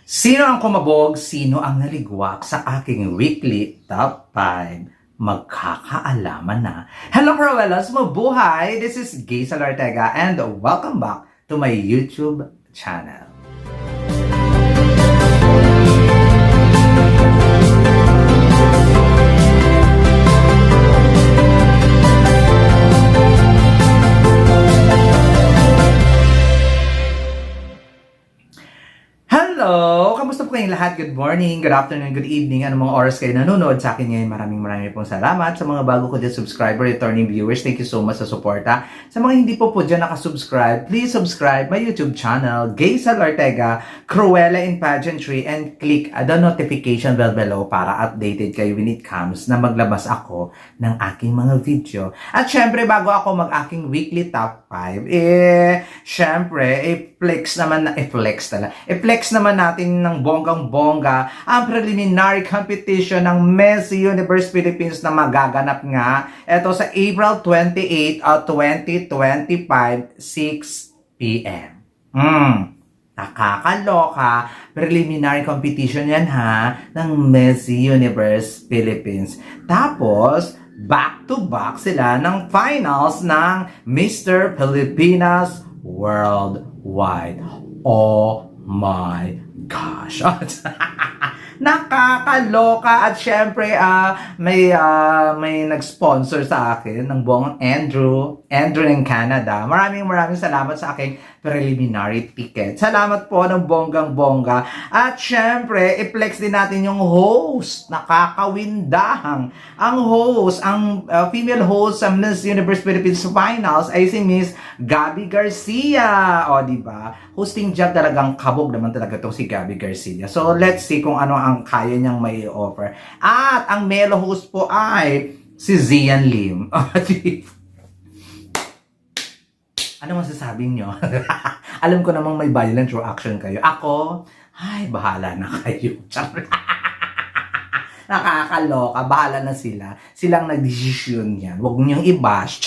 Sino ang kumabog? Sino ang naligwak sa aking weekly top 5? Magkakaalaman na. Hello, Cruellas! Mabuhay! This is Gaysel Ortega and welcome back to my YouTube channel. Hello! Kamusta po kayong lahat? Good morning, good afternoon, good evening. Ano mga oras kayo nanonood sa akin ngayon? Maraming pong salamat. Sa mga bago ko dyan subscriber, returning viewers, thank you so much sa suporta. Sa mga hindi po dyan nakasubscribe, please subscribe my YouTube channel, Gaysel Ortega, Cruella in Pageantry, and click the notification bell below para updated kayo when it comes na maglabas ako ng aking mga video. At syempre, bago ako mag-aking weekly top 5, syempre, i-flex naman natin ng bonggang-bongga ang preliminary competition ng Miss Universe Philippines na magaganap nga ito sa April 28, 2025, 6 p.m. Nakakaloka. Preliminary competition yan ha, ng Miss Universe Philippines. Tapos, back-to-back sila ng finals ng Mr. Pilipinas Worldwide. Oh my gosh. Nakakaloka. At syempre, may nag-sponsor sa akin ng buong Andrew ng Canada. Maraming salamat sa aking preliminary ticket. Salamat po ng bonggang-bongga. At syempre, i-flex din natin yung host. Nakakawindahang. Ang host, ang female host sa Miss Universe Philippines Finals ay si Miss Gabby Garcia. O, diba? Hosting job talagang kabog naman talaga to si Gabby Garcia. So, let's see kung ano ang kaya niyang may offer. At ang male host po ay si Zian Lim. Ano masasabi niyo? Alam ko namang may violent reaction kayo. Ako, ay, bahala na kayo. Nakakaloka, bahala na sila. Silang nagdesisyon yan. Huwag niyong i-bash.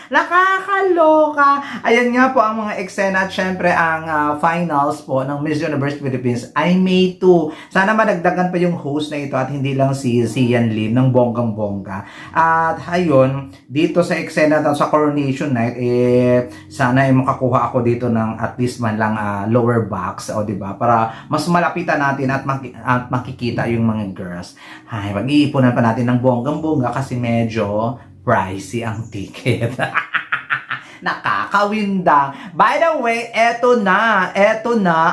Nakakaloka! Ayan nga po ang mga eksena at syempre ang finals po ng Miss Universe Philippines ay May 2. Sana madagdagan pa yung host na ito at hindi lang si Zian Lim ng bonggang-bongga. At ayun, dito sa eksena sa Coronation Night, sana makakuha ako dito ng at least man lang lower box, o diba? Para mas malapitan natin at makikita yung mga girls. Ay, mag-iipunan pa natin ng bonggang-bongga kasi medyo pricey ang ticket. Nakakawindang. By the way, eto na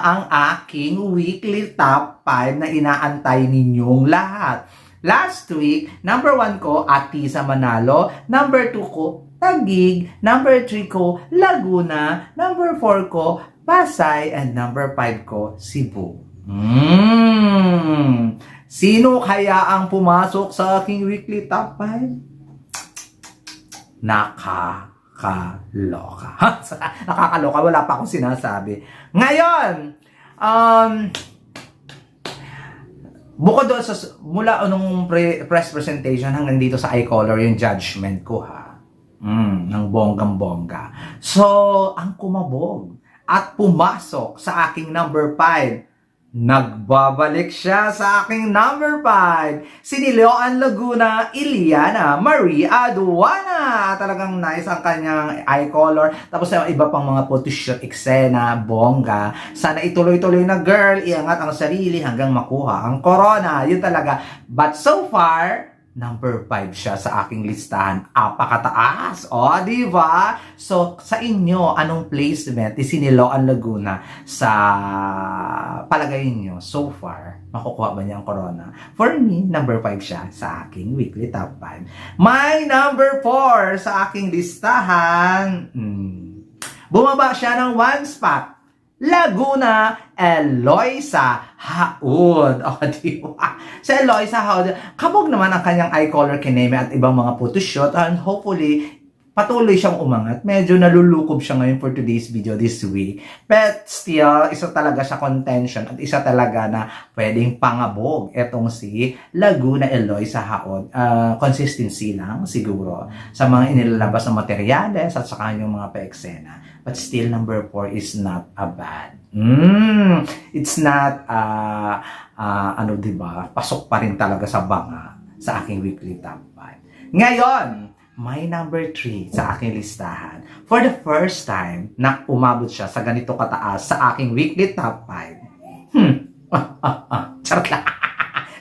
ang aking weekly top 5 na inaantay ninyong lahat. Last week, number 1 ko, Atisa Manalo. Number 2 ko, Taguig. Number 3 ko, Laguna. Number 4 ko, Pasay. And number 5 ko, Cebu. Sino kaya ang pumasok sa aking weekly top 5? Nakakaloka. Nakakaloka. Wala pa akong sinasabi. Ngayon, bukod doon sa mula nung press presentation hanggang dito sa eye color yung judgment ko ha. Ng bonggang-bongga. So, ang kumabog at pumasok sa aking number 5. Nagbabalik siya sa aking number 5. Si Niloan Laguna, Iliana Marie Aduana. Talagang nice ang kanyang eye color. Tapos iba pang mga photoshoot eksena, bongga. Sana ituloy-tuloy na girl, iangat ang sarili hanggang makuha ang corona. Yun talaga. But so far, number 5 siya sa aking listahan. Apakataas. O, diba? So, sa inyo, anong placement ni Niloan Laguna sa palagay nyo so far? Makukuha ba niya ang corona? For me, number 5 siya sa aking weekly top 5. My number 4 sa aking listahan. Bumaba siya ng 1 spot. Laguna, Eloisa Haud. O, diba? Sa Eloisa Haud, kabog naman ang kanyang eye color kineme at ibang mga photoshoot. And hopefully, patuloy siyang umangat. Medyo nalulukob siya ngayon for today's video this week. But still, isa talaga siya contention at isa talaga na pwedeng pangabog etong si Laguna Eloy sa haon. Consistency lang siguro sa mga inilalabas na materyales at sa kanyang mga pa-eksena. But still, number 4 is not a bad. It's not, diba? Pasok pa rin talaga sa banga sa aking weekly top 5. Ngayon, may number 3 sa aking listahan. For the first time na umabot siya sa ganito kataas sa aking weekly top 5. Charot lang.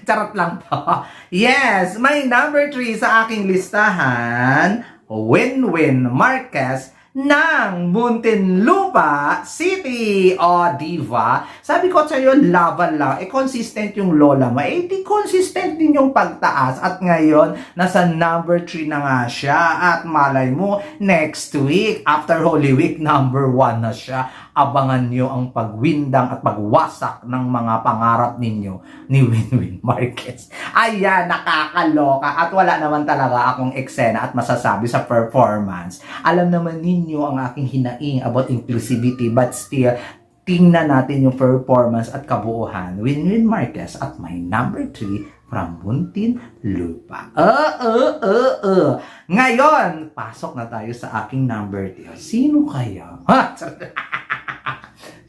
Charot lang po. Yes, may number 3 sa aking listahan. Winwin Marquez ng Muntinlupa City. O, diva? Sabi ko sa iyo, laban lang. Consistent yung lola mo. Di consistent din yung pagtaas. At ngayon, nasa number 3 na nga siya. At malay mo, next week, after Holy Week, number 1 na siya. Abangan nyo ang pagwindang at pagwasak ng mga pangarap ninyo ni Winwin Marquez. Ayan, nakakaloka. At wala naman talaga akong eksena at masasabi sa performance. Alam naman ninyo ang aking hinaing about inclusivity, but still, tingnan natin yung performance at kabuuhan. Winwin Marquez at my number 3 from Muntinlupa. Ngayon, pasok na tayo sa aking number 2. Sino kaya?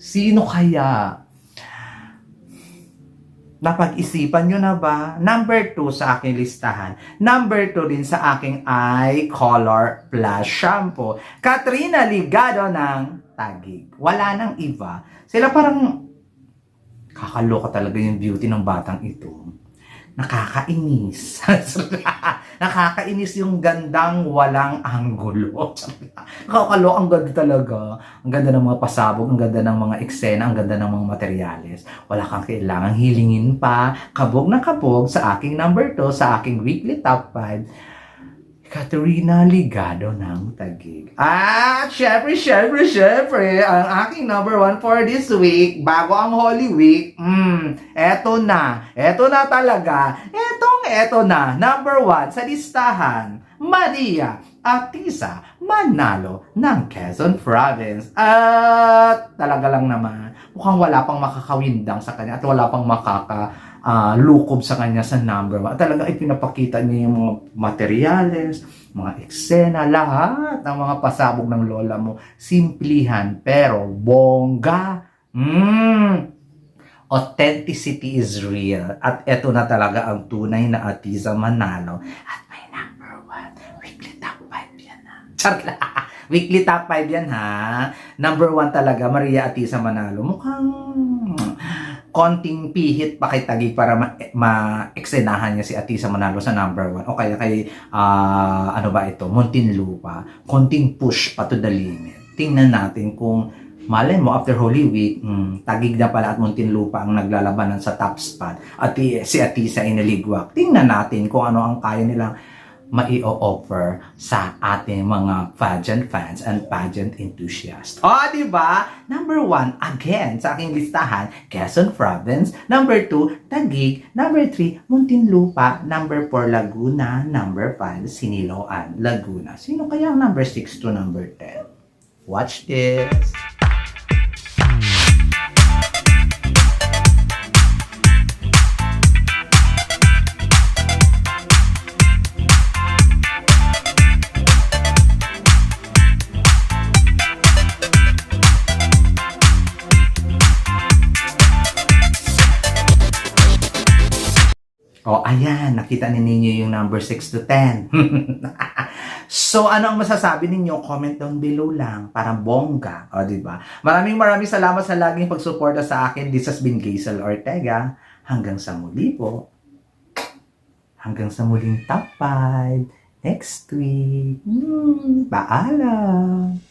Sino kaya? Napag-isipan nyo na ba? Number 2 sa aking listahan. Number 2 din sa aking Eye Color Plus Shampoo. Katrina Ligado ng Taguig. Wala nang iba. Sila parang kakaloka talaga yung beauty ng batang ito. Nakakainis. Nakakainis yung gandang walang anggulo. Kakaloka, ang ganda talaga. Ang ganda ng mga pasabog, ang ganda ng mga eksena, ang ganda ng mga materyales. Wala kang kailangang hilingin pa. Kabog na kabog sa aking number 2, sa aking weekly top 5. Katrina Ligado ng Taguig. At syempre, ang aking number 1 for this week, bago ang Holy Week, eto na talaga, eto na, number 1 sa listahan, Maria Atisa Manalo ng Quezon Province. At talaga lang naman, mukhang wala pang makakawindang sa kanya at wala pang lukob sa kanya sa number 1. Talaga ipinapakita niya yung mga materyales, mga eksena, lahat ng mga pasabog ng lola mo. Simplihan, pero bongga. Authenticity is real. At eto na talaga ang tunay na Atisa Manalo. At may number 1, weekly top 5 yan ha. Charot. Weekly top 5 yan ha. Number 1 talaga, Maria Atisa Manalo. Mukhang konting pihit pa kay Taguig para ma-eksenahan niya si Atisa Manalo sa number 1. O kaya kay, Muntinlupa. Konting push pa to the limit. Tingnan natin kung malay mo, after Holy Week, Taguig na pala at Muntinlupa ang naglalabanan sa top spot. At si Atisa ay naligwak. Tingnan natin kung ano ang kaya nilang mai-offer sa ating mga pageant fans and pageant enthusiasts. Diba? Number 1, again, sa aking listahan, Quezon Province. Number 2, Taguig. Number 3, Muntinlupa. Number 4, Laguna. Number 5, Siniloan, Laguna. Sino kaya ang number 6 to number 10? Watch this! Ayan, nakita ninyo yung number 6 to 10. So, ano ang masasabi ninyo? Comment down below lang. Parang bongga. Diba? Maraming salamat sa laging pagsuporta sa akin. This has been Gazel Ortega. Hanggang sa muli po. Hanggang sa muling top 5. Next week. Paalam.